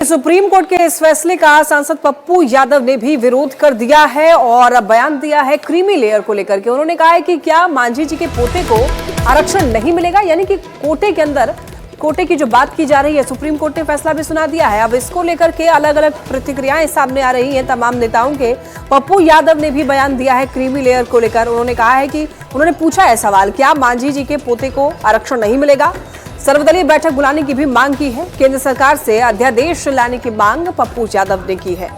Supreme court के इस फैसले का सांसद पप्पू यादव ने भी विरोध कर दिया है और बयान दिया है क्रीमी लेयर को लेकर के। उन्होंने कहा है कि क्या मांझी जी के पोते को आरक्षण नहीं मिलेगा, यानी कि कोटे के अंदर कोटे की जो बात की जा रही है, सुप्रीम कोर्ट ने फैसला भी सुना दिया है। अब इसको लेकर के अलग अलग प्रतिक्रियाएं सामने आ रही हैं तमाम नेताओं के। पप्पू यादव ने भी बयान दिया है क्रीमी लेयर को लेकर। उन्होंने कहा है कि उन्होंने पूछा है सवाल, क्या मांझी जी के पोते को आरक्षण नहीं मिलेगा। सर्वदलीय बैठक बुलाने की भी मांग की है। केंद्र सरकार से अध्यादेश लाने की मांग पप्पू यादव ने की है।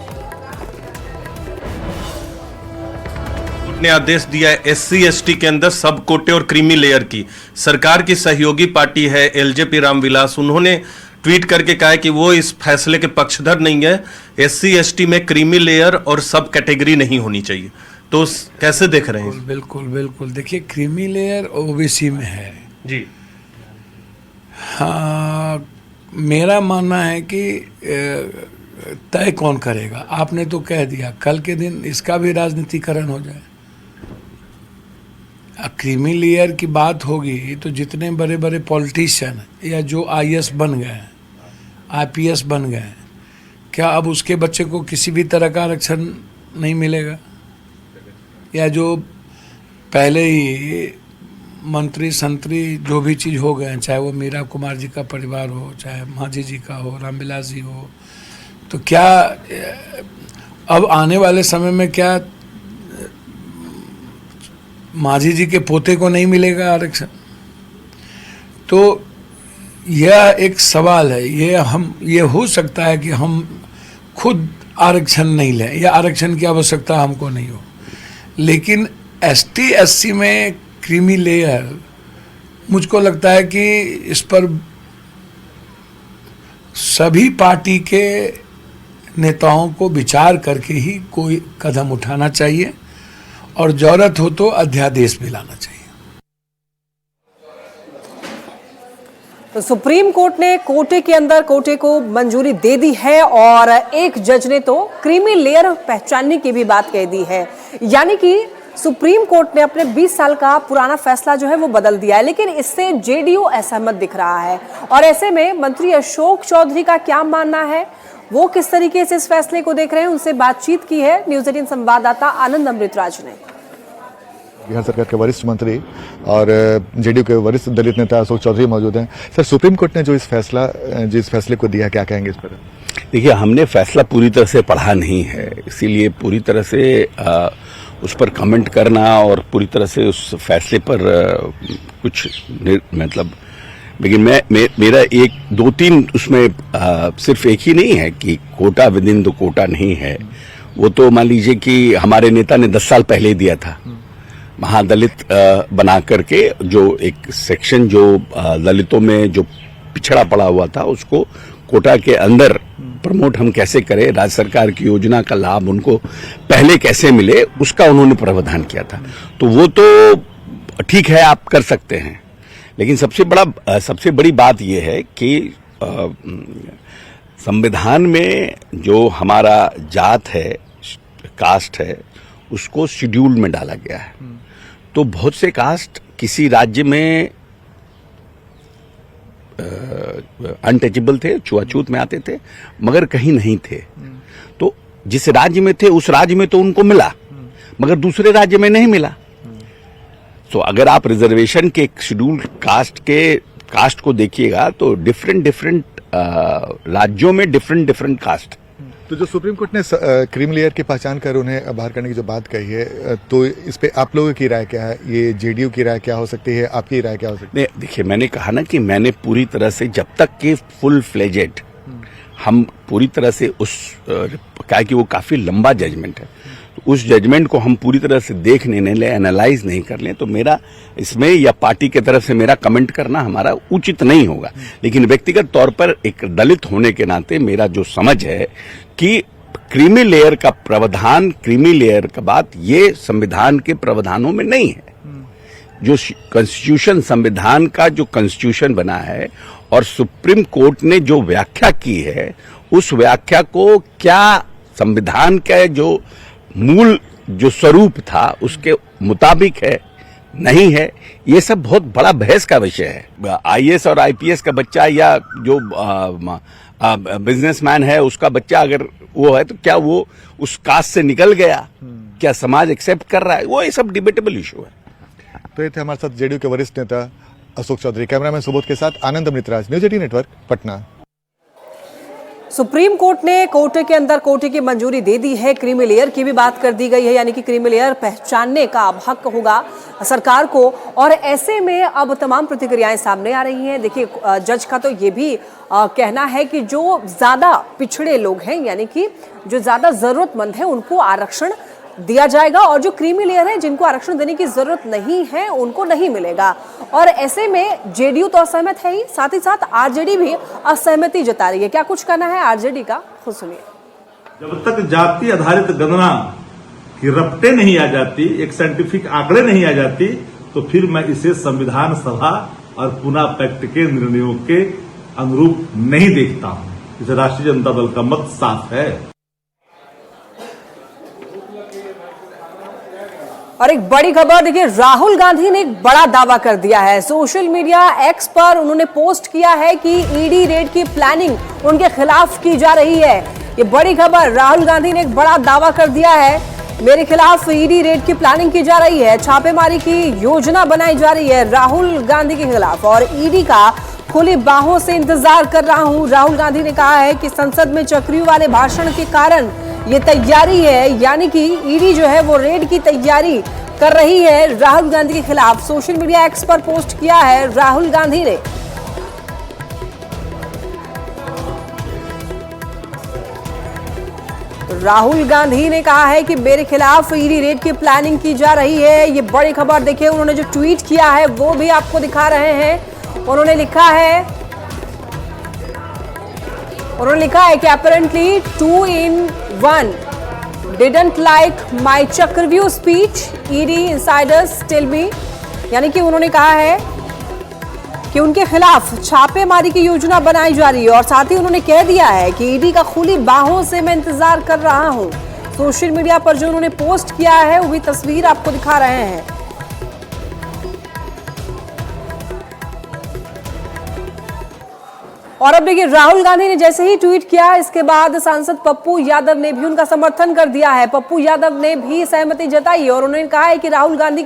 ने आदेश दिया है एससी एसटी के अंदर सब कोटे और क्रीमी लेयर की। सरकार की सहयोगी पार्टी है एलजेपी रामविलास, उन्होंने ट्वीट करके कहा है कि वो इस फैसले के पक्षधर नहीं है। एससी एसटी में क्रीमी लेयर और सब कैटेगरी नहीं होनी चाहिए। तो कैसे देख रहे हैं? बिल्कुल बिल्कुल, देखिए क्रीमी लेयर ओबीसी में है जी। हाँ, मेरा मानना है कि तय कौन करेगा। आपने तो कह दिया, कल के दिन इसका भी राजनीतिकरण हो जाए। क्रीमी लेयर की बात होगी तो जितने बड़े बड़े पॉलिटिशियन या जो आईएएस बन गए हैं, आईपीएस बन गए हैं, क्या अब उसके बच्चे को किसी भी तरह का आरक्षण नहीं मिलेगा? या जो पहले ही मंत्री संतरी जो भी चीज़ हो गए, चाहे वो मीरा कुमार जी का परिवार हो, चाहे मांझी जी का हो, रामविलास जी हो, तो क्या अब आने वाले समय में क्या मांझी जी के पोते को नहीं मिलेगा आरक्षण? तो यह एक सवाल है। ये हो सकता है कि हम खुद आरक्षण नहीं लें या आरक्षण की आवश्यकता हमको नहीं हो, लेकिन एसटी एससी में क्रीमी लेयर, मुझको लगता है कि इस पर सभी पार्टी के नेताओं को विचार करके ही कोई कदम उठाना चाहिए और जरूरत हो तो अध्यादेश भी लाना चाहिए। तो सुप्रीम कोर्ट ने कोटे के अंदर कोटे को मंजूरी दे दी है और एक जज ने तो क्रीमी लेयर पहचानने की भी बात कह दी है। यानी कि सुप्रीम कोर्ट ने अपने 20 साल का पुराना फैसला जो है वो बदल दिया है, लेकिन इससे जेडीयू असहमत दिख रहा है। और ऐसे में मंत्री अशोक चौधरी का क्या मानना है, वो किस तरीके से इस फैसले को देख रहे हैं, उनसे बातचीत की है न्यूज़ 18 संवाददाता आनंद अमृतराज ने। बिहार सरकार के वरिष्ठ मंत्री और जेडीयू के वरिष्ठ दलित नेता अशोक चौधरी मौजूद हैं। सर, सुप्रीम कोर्ट ने जो इस फैसले को दिया, क्या कहेंगे इस पर? देखिए, हमने फैसला पूरी तरह से पढ़ा नहीं है, इसीलिए पूरी तरह से उस पर कमेंट करना और पूरी तरह से उस फैसले पर कुछ मतलब, लेकिन मेरा एक दो तीन उसमें सिर्फ एक ही नहीं है कि Kota within the Kota नहीं है। वो तो मान लीजिए कि हमारे नेता ने 10 साल पहले ही दिया था, महादलित बना करके, जो एक सेक्शन जो दलितों में जो पिछड़ा पड़ा हुआ था उसको कोटा के अंदर प्रमोट हम कैसे करें, राज्य सरकार की योजना का लाभ उनको पहले कैसे मिले, उसका उन्होंने प्रावधान किया था। तो वो तो ठीक है, आप कर सकते हैं, लेकिन सबसे बड़ी बात यह है कि संविधान में जो हमारा जात है, कास्ट है, उसको शेड्यूल में डाला गया है। तो बहुत से कास्ट किसी राज्य में अनटचेबल थे, छुआछूत में आते थे, मगर कहीं नहीं थे। तो जिस राज्य में थे उस राज्य में तो उनको मिला, मगर दूसरे राज्य में नहीं मिला। तो अगर आप रिजर्वेशन के शेड्यूल कास्ट को देखिएगा तो डिफरेंट राज्यों में डिफरेंट कास्ट। तो जो सुप्रीम कोर्ट ने क्रीमी लेयर की पहचान कर उन्हें बाहर करने की जो बात कही है, तो इस पे आप लोगों की राय क्या है? ये जेडीयू की राय क्या हो सकती है, आपकी राय क्या हो सकती है? देखिए, मैंने कहा ना कि मैंने पूरी तरह से, जब तक कि फुल फ्लेजेड हम पूरी तरह से क्या कि वो काफी लंबा जजमेंट है, तो उस जजमेंट को हम पूरी तरह से देख नहीं ले, एनालाइज नहीं कर लें, तो मेरा इसमें या पार्टी की तरफ से मेरा कमेंट करना हमारा उचित नहीं होगा। लेकिन व्यक्तिगत तौर पर एक दलित होने के नाते मेरा जो समझ है कि क्रीमी लेयर का प्रावधान, क्रीमी लेयर का बात, ये संविधान के प्रावधानों में नहीं है। जो कॉन्स्टिट्यूशन, संविधान का जो कॉन्स्टिट्यूशन बना है और सुप्रीम कोर्ट ने जो व्याख्या की है, उस व्याख्या को क्या संविधान का जो मूल जो स्वरूप था उसके मुताबिक है, नहीं है, ये सब बहुत बड़ा बहस का विषय है। आईएएस और आईपीएस का बच्चा या जो बिजनेसमैन है, उसका बच्चा अगर वो है तो क्या वो उस कास्ट से निकल गया, क्या समाज एक्सेप्ट कर रहा है, वो ये सब डिबेटेबल इशू है। तो ये थे हमारे साथ जेडीयू के वरिष्ठ नेता अशोक चौधरी। कैमरामैन सुबोध के साथ Anand Amritraj, news 18 network, Patna. Supreme Court ने कोटे के अंदर कोटे की मंजूरी दे दी है। क्रीमी लेयर की भी बात कर दी गई है, यानी कि क्रीमी लेयर पहचानने का अब हक होगा सरकार को। और ऐसे में अब तमाम प्रतिक्रियाएं सामने आ रही हैं। देखिए, जज का तो ये भी कहना है कि जो ज्यादा पिछड़े लोग हैं, यानी कि जो ज्यादा जरूरतमंद हैं, उनको आरक्षण दिया जाएगा, और जो क्रीमी लेयर है, जिनको आरक्षण देने की जरूरत नहीं है, उनको नहीं मिलेगा। और ऐसे में जेडीयू तो असहमत है ही, साथ ही साथ आरजेडी भी असहमति जता रही है। क्या कुछ कहना है आरजेडी का, खुद सुनिए। जब तक जाति आधारित गणना की रपटे नहीं आ जाती, एक साइंटिफिक आंकड़े नहीं आ जाती, तो फिर मैं इसे संविधान सभा और पुनः पैक्ट के निर्णयों के अनुरूप नहीं देखता हूं। इसे राष्ट्रीय जनता दल का मत साफ है। और एक बड़ी खबर, देखिए, राहुल गांधी ने एक बड़ा दावा कर दिया है। सोशल मीडिया एक्स पर उन्होंने पोस्ट किया है कि ईडी रेड की प्लानिंग उनके खिलाफ की जा रही है। ये बड़ी खबर, राहुल गांधी ने एक बड़ा दावा कर दिया है, मेरे खिलाफ ईडी रेड की प्लानिंग की जा रही है, छापेमारी की योजना बनाई जा रही है राहुल गांधी के खिलाफ, और ईडी का खुली बाहों से इंतजार कर रहा हूं। राहुल गांधी ने कहा है कि संसद में चक्रियों वाले भाषण के कारण ये तैयारी है, यानी कि ईडी जो है वो रेड की तैयारी कर रही है राहुल गांधी के खिलाफ। सोशल मीडिया एक्स पर पोस्ट किया है राहुल गांधी ने। राहुल गांधी ने कहा है कि मेरे खिलाफ ईडी रेड की प्लानिंग की जा रही है। ये बड़ी खबर, देखिए, उन्होंने जो ट्वीट किया है वो भी आपको दिखा रहे हैं। उन्होंने लिखा है कि apparently 2 in 1 didn't like my चक्रव्यूह speech, ED insiders tell me, यानी कि उन्होंने कहा है कि उनके खिलाफ छापेमारी की योजना बनाई जा रही है, और साथ ही उन्होंने कह दिया है कि ईडी का खुली बाहों से मैं इंतजार कर रहा हूं। सोशल मीडिया पर जो उन्होंने पोस्ट किया है वो भी तस्वीर आपको दिखा रहे हैं। और अब देखिए, राहुल गांधी ने जैसे ही ट्वीट किया, इसके बाद सांसद पप्पू यादव ने भी उनका समर्थन कर दिया है। पप्पू यादव ने भी सहमति जताई और उन्होंने कहा है कि राहुल गांधी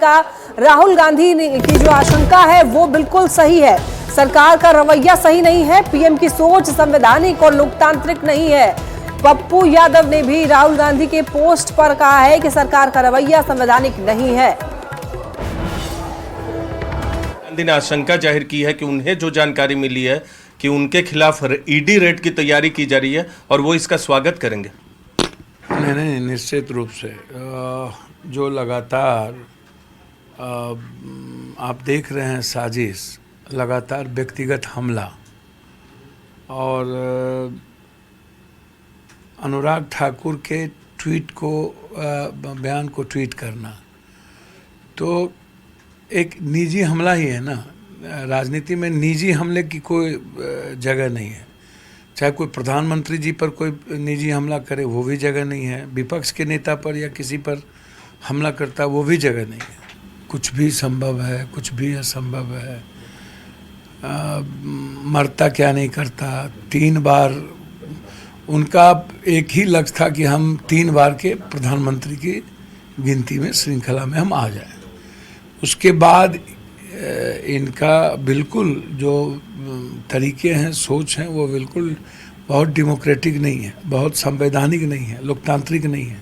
की जो आशंका है वो बिल्कुल सही है। सरकार का रवैया सही नहीं है, पीएम की सोच संवैधानिक और लोकतांत्रिक नहीं है। पप्पू यादव ने भी राहुल गांधी के पोस्ट पर कहा है कि सरकार का रवैया संवैधानिक नहीं है। गांधी ने आशंका जाहिर की है कि उन्हें जो जानकारी मिली है कि उनके खिलाफ ईडी रेड की तैयारी की जा रही है, और वो इसका स्वागत करेंगे। नहीं, निश्चित रूप से जो लगातार आप देख रहे हैं साजिश, लगातार व्यक्तिगत हमला और अनुराग ठाकुर के ट्वीट को बयान को ट्वीट करना, तो एक निजी हमला ही है ना। राजनीति में निजी हमले की कोई जगह नहीं है। चाहे कोई प्रधानमंत्री जी पर कोई निजी हमला करे वो भी जगह नहीं है, विपक्ष के नेता पर या किसी पर हमला करता वो भी जगह नहीं है। कुछ भी संभव है, कुछ भी असंभव है। मरता क्या नहीं करता। 3 बार उनका एक ही लक्ष्य था कि हम 3 बार के प्रधानमंत्री की गिनती में, श्रृंखला में हम आ जाएं। उसके बाद इनका बिल्कुल जो तरीके हैं, सोच हैं, वो बिल्कुल बहुत डेमोक्रेटिक नहीं है, बहुत संवैधानिक नहीं है, लोकतांत्रिक नहीं है।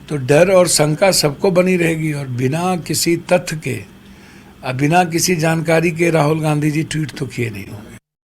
तो डर और शंका सबको बनी रहेगी, और बिना किसी तथ्य के, बिना किसी जानकारी के राहुल गांधी जी ट्वीट तो किए नहीं होंगे।